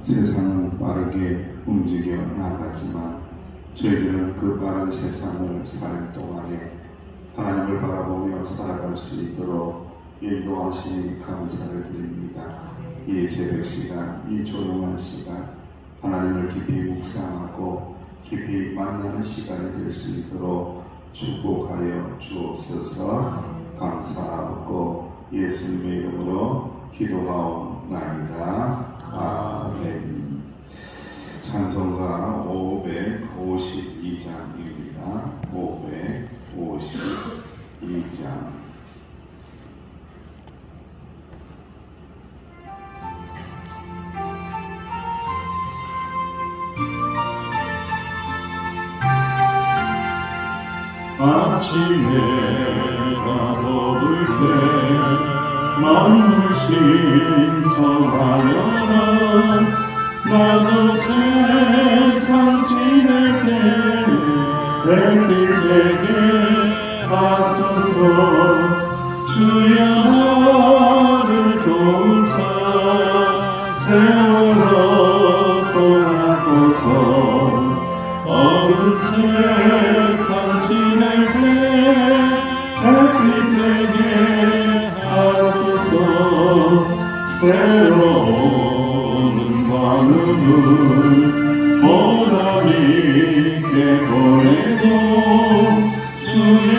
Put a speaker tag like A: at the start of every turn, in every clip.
A: 세상은 빠르게 움직여 나가지만 저희들은 그 빠른 세상을 사는 동안에 하나님을 바라보며 살아갈 수 있도록 인도하시니 감사를 드립니다. 이 새벽 시간, 이 조용한 시간, 하나님을 깊이 묵상하고 깊이 만나는 시간이 될 수 있도록 축복하여 주옵소서. 감사하고 예수님의 이름으로 기도하옵나이다. 아멘. 찬송가 552장입니다. 552장.
B: 아침에 가둬둘 때 만물 신성하여라. 나도 세상 지낼 때 햇빛 되게 하소서. 주여 나를 도우사 세월호 소나고서 어른 세상 지낼 때 햇빛 되게 하소서. 새로운 밤은 보람있게 보내고 주의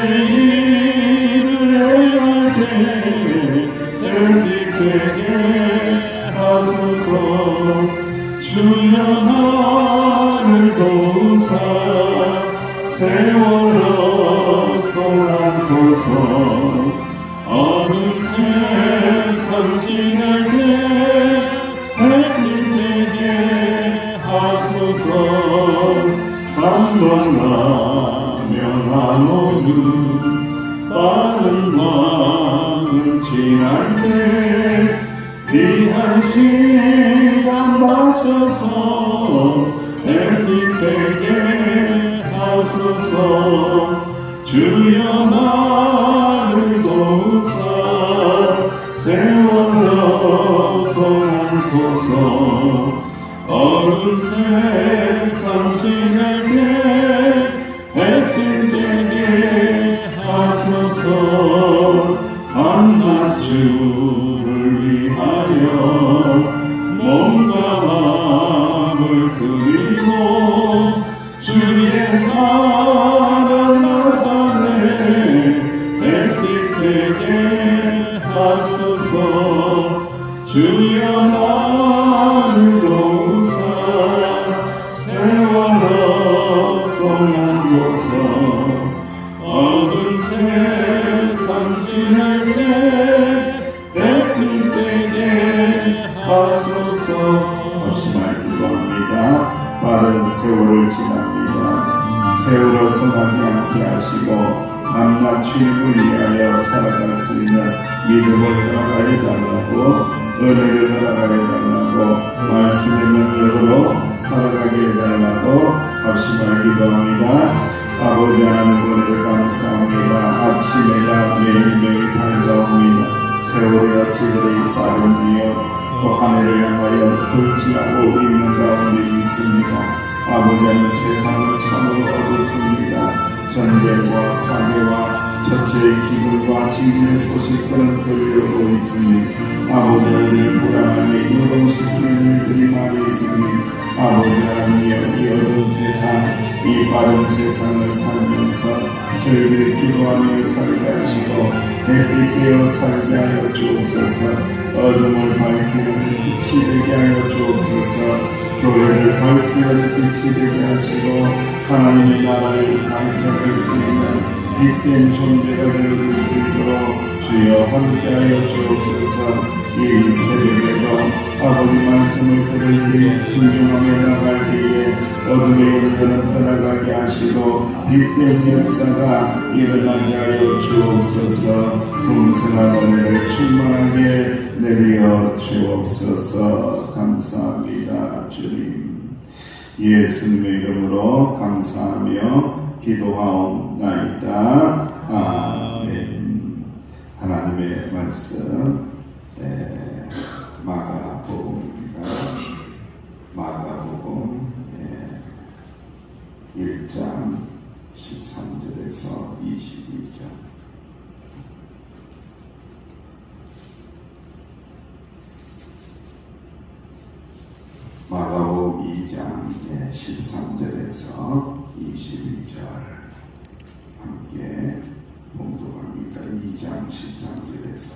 B: 일을 행할 때 햇빛 되게 하소서. 주여 나를 도우사 세월호 소나고서 어느 세상 지낼 때 햇빛 되게 하소서. 방황하며 나오는 빠른 마음 지날 때 귀한 시간 맞춰서 햇빛 되게 하소서. 주여 나를 도우사 세월호 소나고서 어른 세상 지낼 때 햇빛 되게 하소서. 한낮주를 위하여 몸과 마음을 드리고 주의 사랑 나타내 햇빛 되게 하소서. 주여 나를 도우사 세월호 소나고서 어두운 세상 지낼 때 햇빛 되게 하소서.
A: 없이만 기도합니다. 빠른 세월을 지납니다. 세월호 성하지 않게 하시고 밤낮 주님을 위하여 살아갈 수 있는 믿음을 허락하여 달라고, 은혜를 허락하여 달라고, 말씀의 능력으로 살아가게 해달라고 합심을 기도합니다. 아버지 하나님 은혜를 감사합니다. 아침에가 매일매일 밝아옵니다. 세월이 어찌 그리 빠른지요. 또 한 해를 향하여 돌진하고 있는 가운데 있습니다. 아버지 하나님 세상은 참으로 어둡습니다. 전쟁과 파괴와 처처의 기근과 진의 소식들은 들려오고 있습니다. 아버지 하나님 불안함에 요동시키는 일들이 많이 있습니다. 아버지 하나님이여 이 어두운 세상, 이 빠른 세상을 살면서 저희들이 기도하며 살게 하시고 햇빛 되어 살게 하여 주옵소서. 어둠을 밝히는 빛이 되게 하여 주옵소서. 교회를 밝히는 빛이 되게 하시고 하나님의 나라를 밝혀낼 수 있는 빛된 존재가 되어줄 수 있도록 주여 함께하여 주옵소서. 이 새벽에도 아버지 말씀을 들을 때에 순종하며 나갈 때에 어둠의 일들은 떠나가게 하시고 빛된 역사가 일어나게 하여 주옵소서. 풍성한 은혜를 충만하게 내려 주옵소서. 감사합니다. 주님 예수님의 이름으로 감사하며 기도하옵나이다. 아멘. 하나님의 말씀 마가복음입니다. 1장 13절에서 22절. 마가복음 2장 13절에서 22절 함께 봉독합니다. 2장 13절에서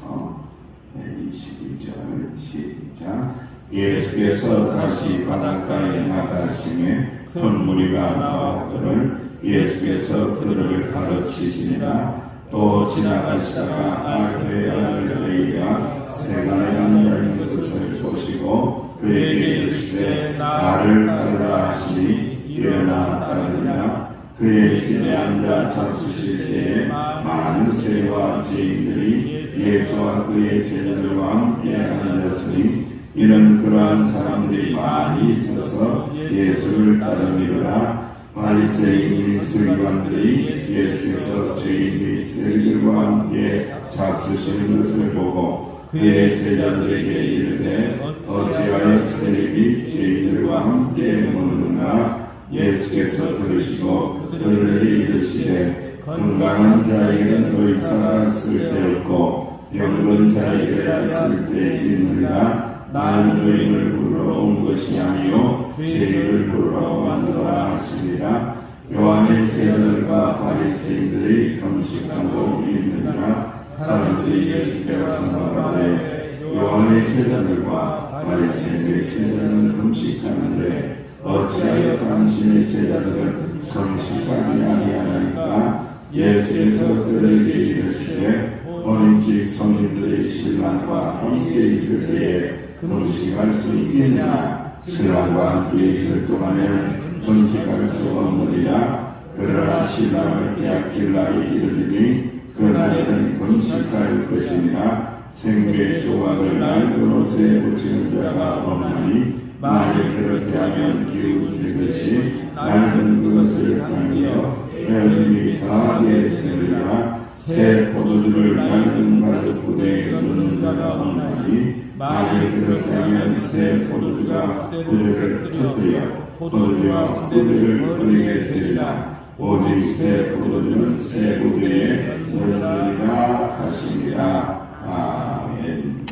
A: 22절 시작. 예수께서 다시 바닷가에 나가시매 큰 무리가 나오거늘 예수께서 그들을 가르치시니라. 또 지나가시다가 알페 아들 레이가 세간에 앉아있는 것을 보시고 그에게 이르시되 나를 따르라 하시니 일어나 따르니라. 그의 집에 앉아 잡수실 때에 많은 세리와 죄인들이 예수와 그의 제자들과 함께 앉았으니 이는 그러한 사람들이 많이 있어서 예수를 따르니라. 바리새인 서기관들이 예수께서 죄인 및 세리들과 함께 잡수시는 것을 보고 그의 제자들에게 이르되 어찌하여 세리 및 죄인들과 함께 먹는가. 예수께서 들으시고 그들에게 이르시되 건강한 자에게는 의사가 쓸데없고 병든 자에게 쓸데있느니라. 나는 의인을 부르러 온 것이 아니요 죄인을 부르러 왔노라 하시니라. 요한의 제자들과 바리새인들이 금식하고 있느니라. 사람들이 예수께 와서 말하되 요한의 제자들과 바리새인의 제자들은 금식하는데 어찌하여 당신의 제자들은 금식하지 아니하나이까. 예수께서 그들에게 이르시되 어린집 성인들의 신랑과 함께 있을 때에 금식할 수 있느냐. 신랑과 함께 있을 동안에는 금식할 수 없느니라. 그러나 신랑을 빼앗길 날이 이르리니 그날에는 금식할 것이니라. 생배 조각을 낡은 옷에 붙이는 자가 없나니 만일 그렇게 하면 기웃으듯이 낡은 그것을 당겨 헤어짐이 더하게 되리라. 새 포도주를 낡은 가죽 부대에 넣는 자가 없나니 만일 그렇게 하면 새 포도주가 부대를 터뜨려 포도주와 부대를 버리게 되리라. 오직 새 포도주는 새 부대에 넣으리라 하시니라. 아멘.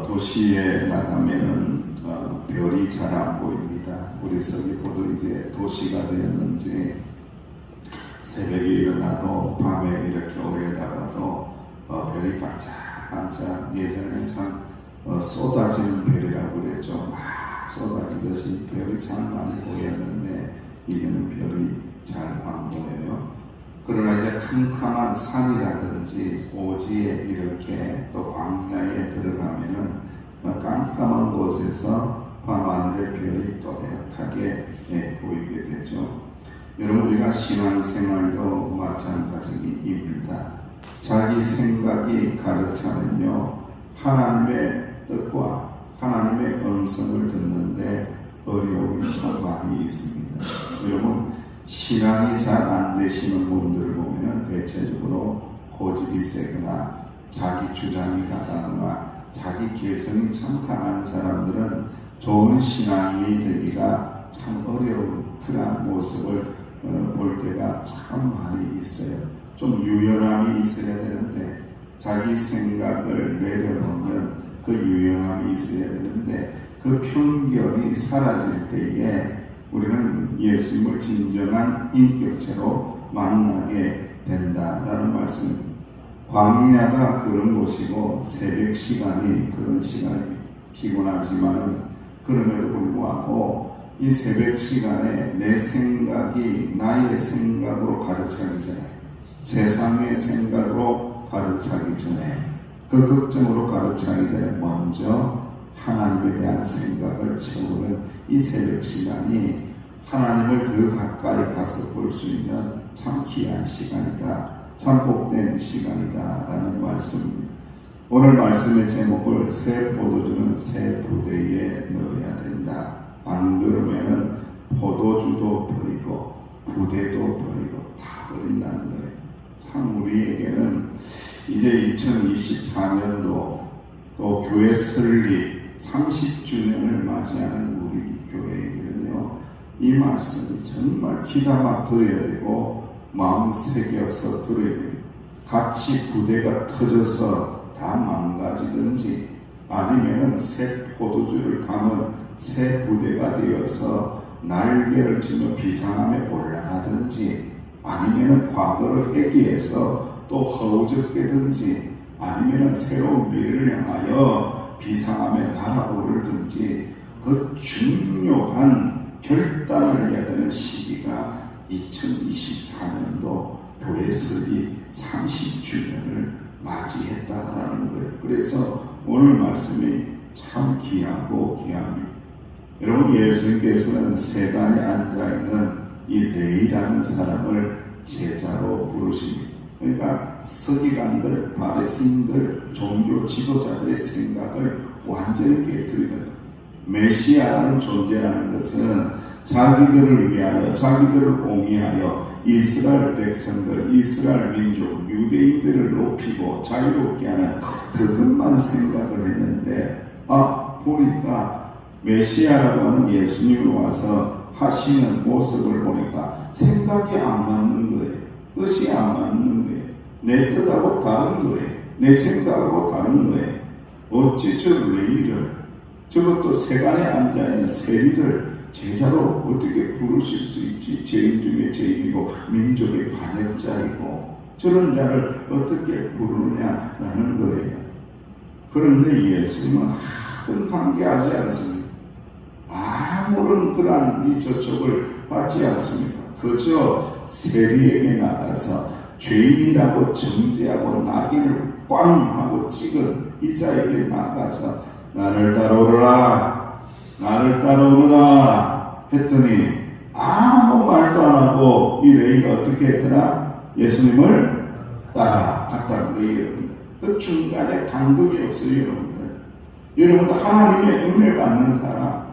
A: 도시에 나가면은 별이 잘 안 보입니다. 우리 서귀포도 이제 도시가 되었는지 새벽에 일어나도 밤에 이렇게 오래다가도 별이 반짝반짝. 예전에 참 쏟아지는 별이라고 그랬죠. 막 쏟아지듯이 별이 참 많이 보였는데 이제는 별이 잘 안 보여요. 그러나 이제 캄캄한 산이라든지 오지에 이렇게 또 광야에 들어가면은 깜깜한 곳에서 밤하늘의 별이 또렷하게 보이게 되죠. 여러분, 우리가 신앙생활도 마찬가지입니다. 자기 생각이 가르치면요 하나님의 뜻과 하나님의 음성을 듣는데 어려움이 참 많이 있습니다. 여러분, 신앙이 잘 안 되시는 분들을 보면 대체적으로 고집이 세거나 자기 주장이 강하거나 자기 개성이 참 강한 사람들은 좋은 신앙인이 되기가 참 어려운 그런 모습을 볼 때가 참 많이 있어요. 좀 유연함이 있어야 되는데 자기 생각을 내려놓으면 그 유연함이 있어야 되는데 그 편견이 사라질 때에 우리는 예수님을 진정한 인격체로 만나게 된다라는 말씀입니다. 광야가 그런 곳이고 새벽 시간이 그런 시간입니다. 피곤하지만 그럼에도 불구하고 이 새벽 시간에 내 생각이 나의 생각으로 가득차기 전에, 세상의 생각으로 가득차기 전에, 그 걱정으로 가득차기 전에 먼저 하나님에 대한 생각을 채우는 이 새벽 시간이 하나님을 더 가까이 가서 볼 수 있는 참 귀한 시간이다. 참 복된 시간이다 라는 말씀입니다. 오늘 말씀의 제목을 새 포도주는 새 부대에 넣어야 된다. 안 그러면은 포도주도 버리고 부대도 버리고 다 버린다는 거예요. 참 우리에게는 이제 2024년도 또 교회 설립 30주년을 맞이하는 우리 교회에게는요, 이 말씀이 정말 기가 막 들어야 되고 마음 새겨서 들어야 돼요. 같이 부대가 터져서 다 망가지든지 아니면은 새 포도주를 담은 새 부대가 되어서 날개를 치며 비상함에 올라가든지 아니면은 과거를 회귀해서 또 허우적대든지 아니면은 새로운 미래를 향하여 비상함에 날아오르든지 그 중요한 결단을 해야 되는 시기가 2024년도 교회 설립 30주년을 맞이했다라는 거예요. 그래서 오늘 말씀이 참 귀하고 귀합니다. 여러분, 예수님께서는 세간에 앉아있는 이 레이라는 사람을 제자로 부르십니다. 그러니까 서기관들, 바리새인들, 종교 지도자들의 생각을 완전히 깨뜨리는 메시아라는 존재라는 것은 자기들을 위하여, 자기들을 옹이하여 이스라엘 백성들, 이스라엘 민족, 유대인들을 높이고 자유롭게 하는 그것만 생각을 했는데, 보니까 메시아라고 하는 예수님이 와서 하시는 모습을 보니까 생각이 안 맞는 거예요. 뜻이 안 맞는 거예요. 내 뜻하고 다른 거예요. 내 생각하고 다른 거예요. 어찌 저 레위를, 저것도 세간에 앉아있는 세리를 제자로 어떻게 부르실 수 있지? 죄인 중에 죄인이고 민족의 반역자이고 저런 자를 어떻게 부르느냐라는 거예요. 그런데 예수님은 하등 관계하지 않습니다. 아무런 그러한 이 저촉을 받지 않습니다. 그저 세리에게 나가서 죄인이라고 정죄하고 낙인을 꽝 하고 찍은 이 자에게 나가서 나를 따라오너라, 나를 따라오너라 했더니 아무 말도 안 하고 이 레위가 어떻게 했더라? 예수님을 따라갔다는 거예요, 여러분들. 그 중간에 간극이 없어요, 여러분들. 여러분들 하나님의 은혜 받는 사람,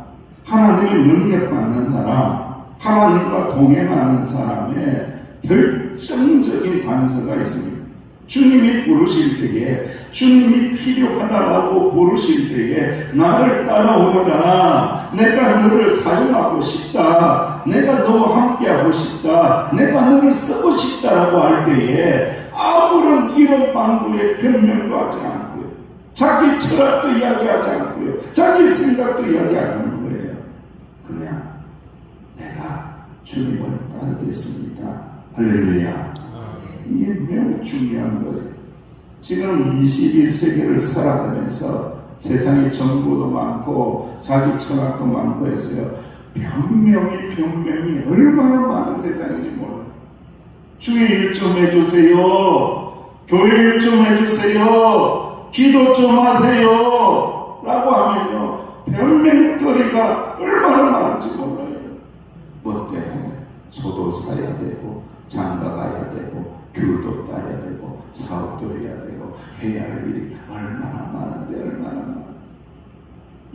A: 하나님의 능력 받는 사람, 하나님과 동행하는 사람의 결정적인 단서가 있습니다. 주님이 부르실 때에, 주님이 필요하다고 부르실 때에 나를 따라오너라, 내가 너를 사용하고 싶다, 내가 너와 함께하고 싶다, 내가 너를 쓰고 싶다라고 할 때에 아무런 이런 방구에 변명도 하지 않고요, 자기 철학도 이야기하지 않고요, 자기 생각도 이야기 안 하는 거예요. 그냥 내가 주님을 따르겠습니다. 할렐루야. 이게 매우 중요한 거예요. 지금 21세기를 살아가면서 세상에 정보도 많고 자기 철학도 많고 해서요, 변명이 얼마나 많은 세상인지 몰라요. 주의 일 좀 해주세요, 교회 일 좀 해주세요, 기도 좀 하세요 라고 하면요, 변명거리가 얼마나 많은지 몰라요. 뭐 때문에 소도 사야 되고 장가 가야 되고 귤도 따야 되고 사업도 해야 되고 해야 할 일이 얼마나 많은데 얼마나 많아.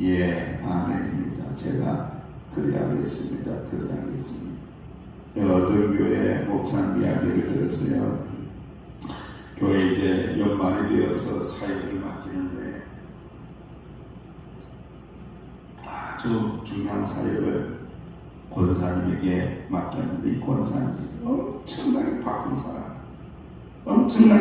A: 예, 아멘입니다. 제가 그래야겠습니다. 그래야겠습니다. 어떤 교회 목사님 이야기를 들었어요. 교회 이제 연말이 되어서 사역을 맡기는데 아주 중요한 사역을 권사님에게 맡겼는데, 이 권사님이 엄청나게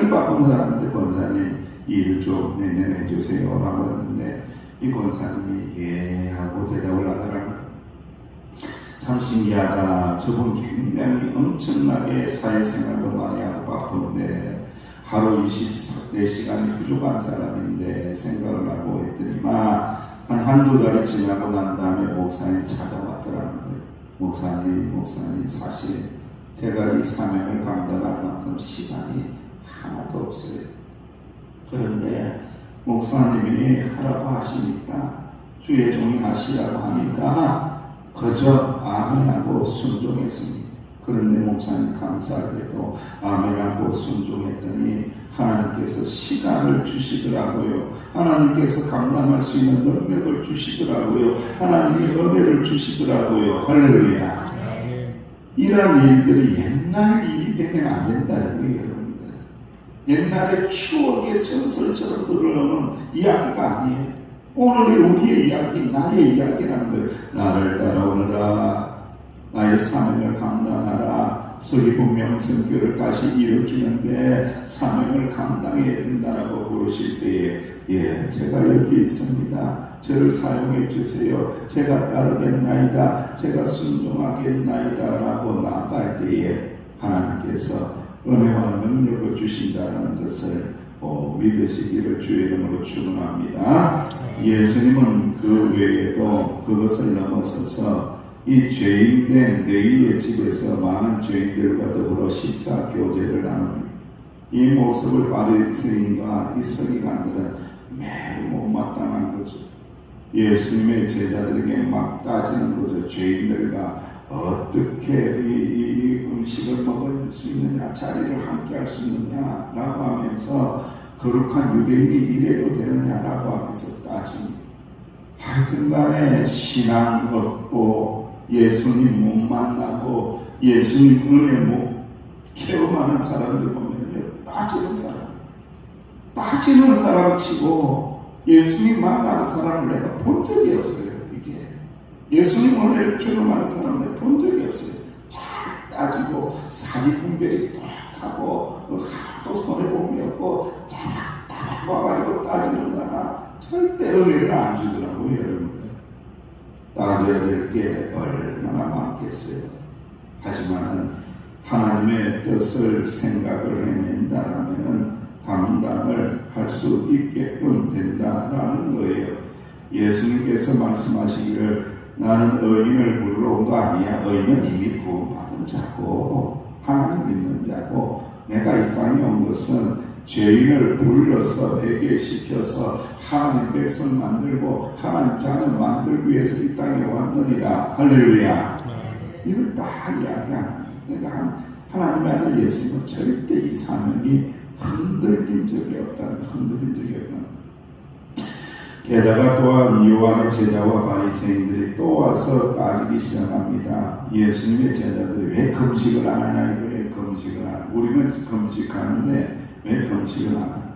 A: 바쁜 사람인데 권사님 일 좀 내년 해주세요 라고 했는데 이 권사님이 예 하고 대답을 하더라고요. 참 신기하다. 저분 굉장히 엄청나게 사회생활도 많이 하고 바쁜데 하루 24시간이 부족한 사람인데 생각을 하고 했더니만 한두 달이 지나고 난 다음에 목사님 찾아왔더라는 거예요. 목사님 사실 제가 이 사명을 감당할 만큼 시간이 하나도 없어요. 그런데 목사님이 하라고 하시니까, 주의 종이 하시라고 하니까 그저 아멘하고 순종했습니다. 그런데 목사님 감사하게도 아멘하고 순종했더니 하나님께서 시간을 주시더라고요. 하나님께서 감당할 수 있는 능력을 주시더라고요. 하나님의 은혜를 주시더라고요. 할렐루야. 이런 일들이 옛날 일이 되면 안 된다는 거예요, 여러분들. 옛날에 추억의 전설처럼 들어오는 이야기가 아니에요. 오늘의 우리의 이야기, 나의 이야기라는 거예요. 나를 따라오너라. 나의 사명을 감당하라. 서귀포 명성교를 다시 일으키는데 사명을 감당해야 된다라고 부르실 때에 제가 여기 있습니다. 저를 사용해 주세요. 제가 따르겠나이다. 제가 순종하겠나이다 라고 나아갈 때에 하나님께서 은혜와 능력을 주신다는 것을 믿으시기를 주의 이름으로 축원합니다. 예수님은 그 외에도 그것을 넘어서서 이 죄인된 레위의 집에서 많은 죄인들과 더불어 식사 교제를 나눕니다. 이 모습을 바리새인과 이 서기관들은 매우 못마땅한 거죠. 예수님의 제자들에게 막 따지는 거죠. 죄인들과 어떻게 이 음식을 먹을 수 있느냐, 자리를 함께 할 수 있느냐 라고 하면서 거룩한 유대인이 이래도 되느냐라고 하면서 따집니다. 하여튼 간에 신앙 없고 예수님 못 만나고 예수님 은혜 못 체험하는 사람들 보면요, 따지는 사람 치고 예수님 만나는 사람을 내가 본 적이 없어요. 이게 예수님 은혜를 경험하는 사람들 본 적이 없어요. 잘 따지고 사리 분별이 똑똑하고 하나도 손해봄이 없고 자막 와가지고 따지는 사람 절대 은혜를 안 주더라고요. 여러분들 따져야 될 게 얼마나 많겠어요. 하지만 하나님의 뜻을 생각을 해낸다라면 감당을 할 수 있게끔 된다라는 거예요. 예수님께서 말씀하시기를 나는 의인을 부르러 온 거 아니야. 의인은 이미 구원받은 자고 하나님 믿는 자고 내가 이 땅에 온 것은 죄인을 불러서 회개시켜서 하나님 백성 만들고 하나님 자녀 만들기 위해서 이 땅에 왔느니라. 할렐루야. 이걸 다 이야기하는. 그러니까 하나님의 아들 예수님은 절대 이 사명이 흔들린 적이 없다는. 게다가 또한 요한의 제자와 바리새인들이 또 와서 따지기 시작합니다. 예수님의 제자들이 왜 금식을 안 하냐 이거예요. 금식을 안 하냐. 우리는 금식하는데 왜 금식을 안 하냐.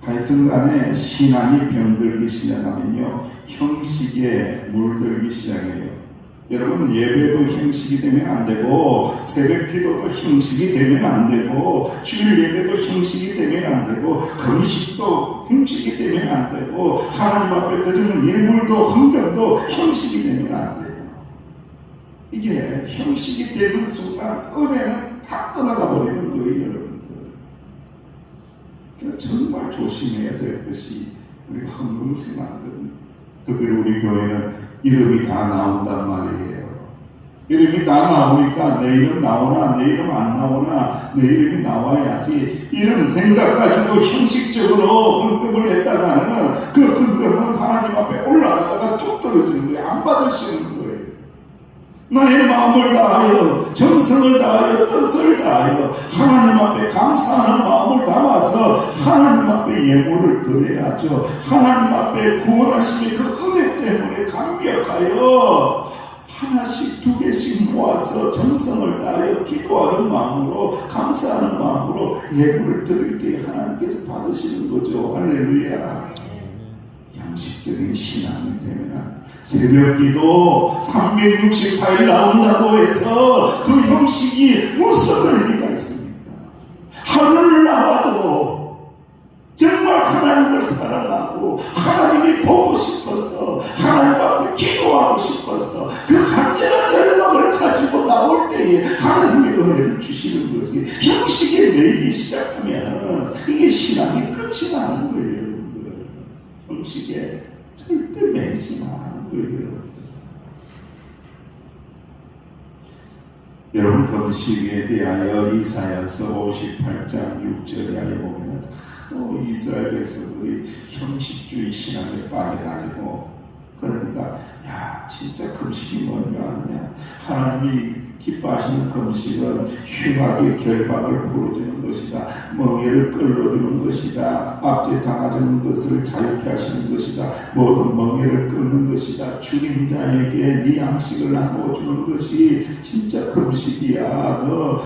A: 하여튼 간에 신앙이 병들기 시작하면요, 형식에 물들기 시작해요. 여러분, 예배도 형식이 되면 안 되고 새벽 기도도 형식이 되면 안 되고 주일 예배도 형식이 되면 안 되고 금식도 형식이 되면 안 되고 하나님 앞에 드리는 예물도 헌금도 형식이 되면 안 돼요. 이게 형식이 되는 순간 은혜는 다 떠나가 버리는 거예요. 여러분들. 그래서 정말 조심해야 될 것이 우리 헌금 생활거든요. 특별히 우리 교회는 이름이 다 나온단 말이에요. 이름이 다 나오니까 내 이름 나오나 내 이름 안 나오나 내 이름이 나와야지 이런 생각 가지고 형식적으로 헌금을 했다가는 그 헌금은 하나님 앞에 올라가다가 뚝 떨어지는 거예요. 안 받으시는 거예요. 나의 마음을 다하여 정성을 다하여 뜻을 다하여 하나님 앞에 감사하는 마음을 담아서 하나님 앞에 예물을 드려야죠. 하나님 앞에 구원하시는 그 은혜 때문에 감격하여 하나씩 두 개씩 모아서 정성을 다하여 기도하는 마음으로 감사하는 마음으로 예물을 드릴 때 하나님께서 받으시는 거죠. 할렐루야. 형식적인 신앙이 되면 새벽기도 364일 나온다고 해서 그 형식이 무슨 의미가 있습니까? 하늘을 나와도 정말 하나님을 사랑하고 하나님이 보고 싶어서 하나님 앞에 기도하고 싶어서 그 간절한 열망을 가지고 나올 때에 하나님의 은혜를 주시는 것이 형식에 매이기 시작하면 이게 신앙이 끝이 나는 거예요. 여러분들. 형식에 절대 매이지 말라는 거예요. 여러분, 금식에 대하여 이사야서 58장 6절에 보면 또 이스라엘 백성들이 형식주의 신앙에 빠져가지고 그러니까 야 진짜 금식이 뭔지 아느냐. 하나님이 기뻐하시는 금식은 흉악의 결박을 풀어주는 것이다. 멍에를 끌어주는 것이다. 압제 당하는 것을 자유케 하시는 것이다. 모든 멍에를 끊는 것이다. 죽인 자에게 네 양식을 나눠주는 것이 진짜 금식이야. 너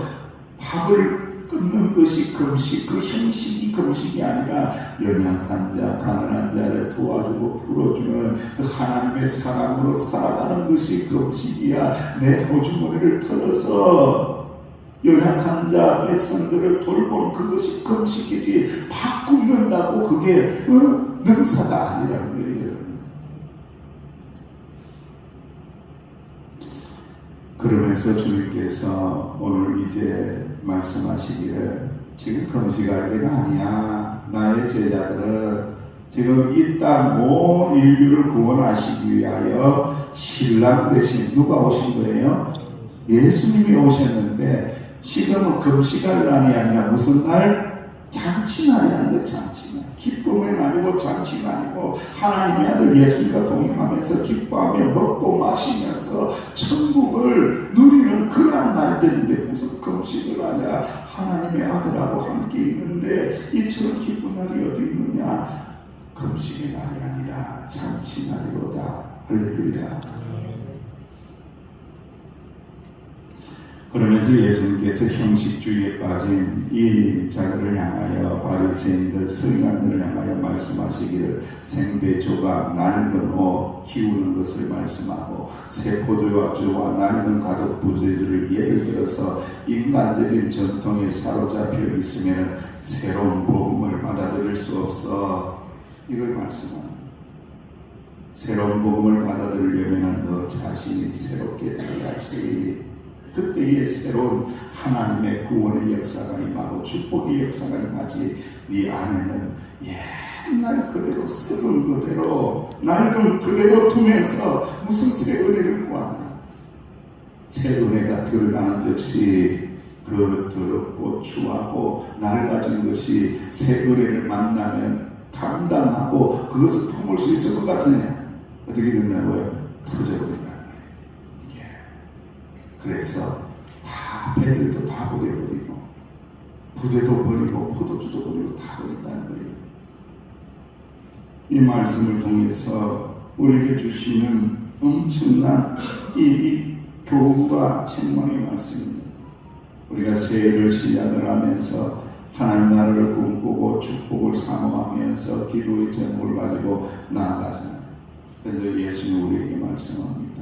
A: 밥을 끊는 것이 금식, 그 형식이 금식이 아니라 연약한 자, 가난한 자를 도와주고 풀어주는 그 하나님의 사랑으로 살아가는 것이 금식이야. 내 호주머니를 털어서 연약한 자, 백성들을 돌보는 그것이 금식이지. 밥 굶는다고 그게 능사가 아니라는 거예요. 그러면서 주님께서 오늘 이제 말씀하시기를 지금 금식할 때가 아니야. 나의 제자들은 지금 이 땅 온 인류를 구원하시기 위하여 신랑 대신 누가 오신 거예요? 예수님이 오셨는데 지금은 금식할 날이 아니라 무슨 날? 잔치날이라는 거. 잔치날. 기쁨의 날이고 잔치가 아니고 하나님의 아들 예수님과 동행하면서 기뻐하며 먹고 마시면서 천국을 누리는 그러한 날들인데 무슨 금식을 하냐. 하나님의 아들하고 함께 있는데 이처럼 기쁜 날이 어디 있느냐. 금식의 날이 아니라 잔치날이로다. 할렐루야. 그러면서 예수님께서 형식주의에 빠진 이 자들을 향하여 바리새인들, 서기관들을 향하여 말씀하시기를 생배 조각, 낡은 옷 키우는 것을 말씀하고 새 포도주와 낡은 가독 부재들을 예를 들어서 인간적인 전통에 사로잡혀 있으면 새로운 복음을 받아들일 수 없어. 이걸 말씀합니다. 새로운 복음을 받아들이려면 너 자신이 새롭게 되어야지. 그때의 새로운 하나님의 구원의 역사가 임하고 축복의 역사가 임하지. 네 안에는 옛날 그대로 썩은 그대로 낡은 그대로 두면서 무슨 새 은혜를 구하나. 새 은혜가 드러나는 즉시 그 더럽고 추하고 낡아진 것이 새 은혜를 만나면 감당하고 그것을 품을 수 있을 것 같으냐. 어떻게 된다고요? 터져버린다. 그래서 다 배들도 다 버려버리고 부대도 버리고 포도주도 버리고 다 버린다는 거예요. 이 말씀을 통해서 우리에게 주시는 엄청난 이 교훈과 책망의 말씀입니다. 우리가 새해를 시작을 하면서 하나님 나라를 꿈꾸고 축복을 사모하면서 기도의 제목을 가지고 나아가잖아요. 그런데 예수는 우리에게 말씀합니다.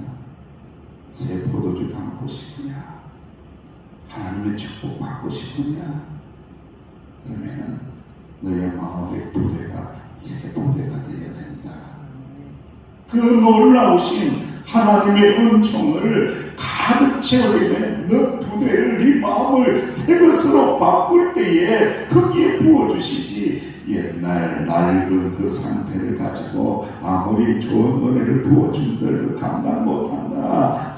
A: 새 포도주 담고 싶으냐? 하나님의 축복 받고 싶으냐? 그러면은 너의 마음의 부대가 새 부대가 되어야 된다. 그 놀라우신 하나님의 은총을 가득 채우려면 너 부대를, 네 마음을 새 것으로 바꿀 때에 거기에 부어주시지. 옛날 낡은 그 상태를 가지고 아무리 좋은 은혜를 부어준들 감당 못한다.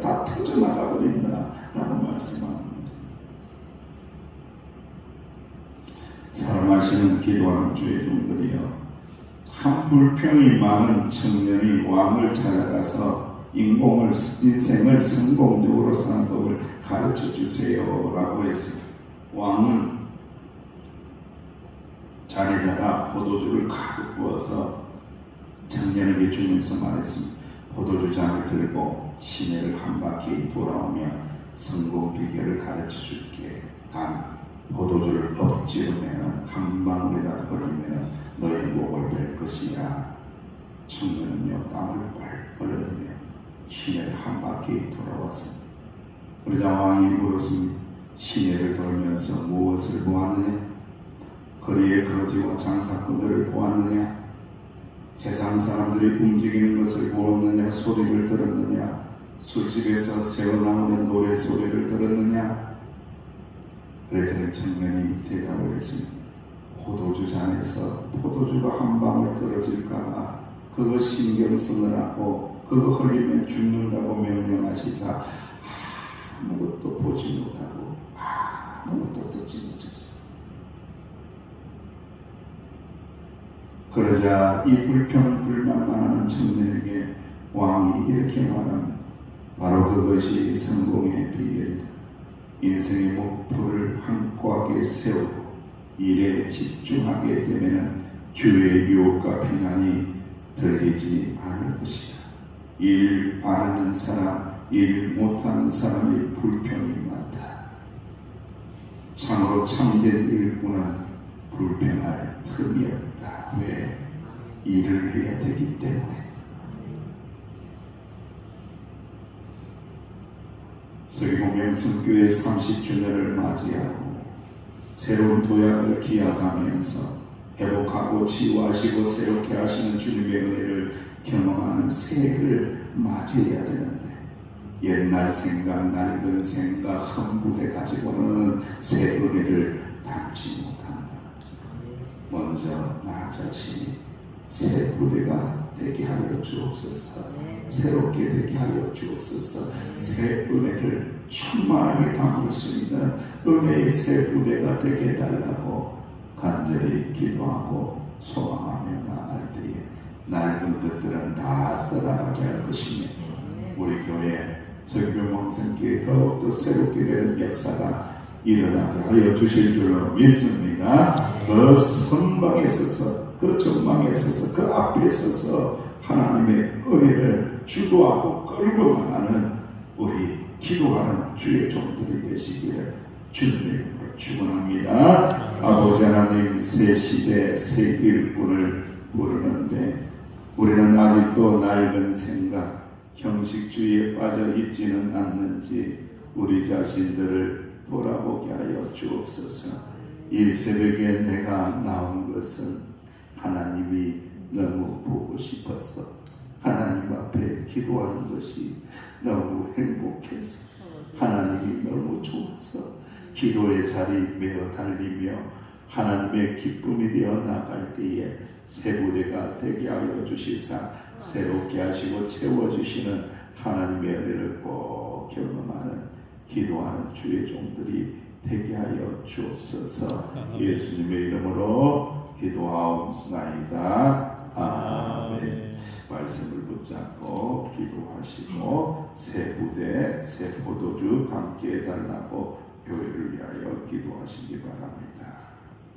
A: 다 터져나가 버린다 라고 말씀합니다. 사랑하시는 기도하는 주의 종들이여, 참 불평이 많은 청년이 왕을 찾아가서 인생을 성공적으로 사는 법을 가르쳐 주세요 라고 했습니다. 왕은 자네가 포도주를 가득 부어서 청년에게 주면서 말했습니다. 포도주 잔을 들고 시내를 한 바퀴 돌아오며 성공 비결을 가르쳐 줄게. 단 포도주를 엎지르면 한 방울이라도 흘리면 너의 목을 벨 것이야. 청년은요 땀을 뻘뻘 흘리며 시내를 한 바퀴 돌아왔습니다. 그러자 왕이 물었습니다. 시내를 돌면서 무엇을 보았느냐? 거리의 거지와 장사꾼들을 보았느냐? 세상 사람들이 움직이는 것을 보았느냐? 소리를 들었느냐? 술집에서 새어나오는 노래소리를 들었느냐? 그랬더니 청년이 대답을 했습니다. 포도주 잔에서 포도주가 한 방울 떨어질까봐 그거 신경 쓰느라고 그거 흘리면 죽는다고 명령하시사 아무것도 보지 못하고 아무것도 듣지 못했어요. 그러자 이 불평불만만 하는 청년에게 왕이 이렇게 말합니다. 바로 그것이 성공의 비결이다. 인생의 목표를 확고하게 세우고 일에 집중하게 되면 주의 유혹과 비난이 들리지 않을 것이다. 일 안 하는 사람, 일 못하는 사람의 불평이 많다. 참으로 참된 일꾼은 불평할 틈이 없다. 왜? 일을 해야 되기 때문에. 서기봉명성교회 30주년을 맞이하고 새로운 도약을 기약하면서 회복하고 치유하시고 새롭게 하시는 주님의 은혜를 경험하는 새해를 맞이해야 되는데, 옛날 생각, 낡은 생각, 흠부대 가지고는 새 은혜를 담지 못한다. 먼저 나 자신이 새 부대가 되게 하여 주옵소서. 새롭게 되게 하여 주옵소서. 새 은혜를 충만하게 담을 수 있는 은혜의 새 부대가 되게 해달라고 간절히 기도하고 소망하며 나아갈 때에 낡은 것들은 다 떠나가게 할 것이며, 우리 교회 서기봉명성교회 더욱더 새롭게 되는 역사가 일어나게 하여 주실 줄로 믿습니다. 그 선방에 서서, 그 전망에 서서, 그 앞에 서서 하나님의 은혜를 주도하고 끌고 나가는 우리 기도하는 주의 종들이 되시기를 주님의 이름으로 축원합니다. 아버지 하나님, 새 시대 새 일꾼을 부르는데 우리는 아직도 낡은 생각, 형식주의에 빠져 있지는 않는지 우리 자신들을 돌아보게 하여 주옵소서. 이 새벽에 내가 나온 것은 하나님이 너무 보고 싶어서, 하나님 앞에 기도하는 것이 너무 행복해서, 하나님이 너무 좋아서 기도의 자리 메어 달리며 하나님의 기쁨이 되어 나갈 때에 새 부대가 되게 하여 주시사 새롭게 하시고 채워주시는 하나님의 은혜를 꼭 경험하는 기도하는 주의 종들이 되게 하여 주옵소서. 예수님의 이름으로 기도하옵나이다. 아멘. 말씀을 붙잡고 기도하시고 새 부대, 새 포도주 담게 해달라고 교회를 위하여 기도하시기 바랍니다.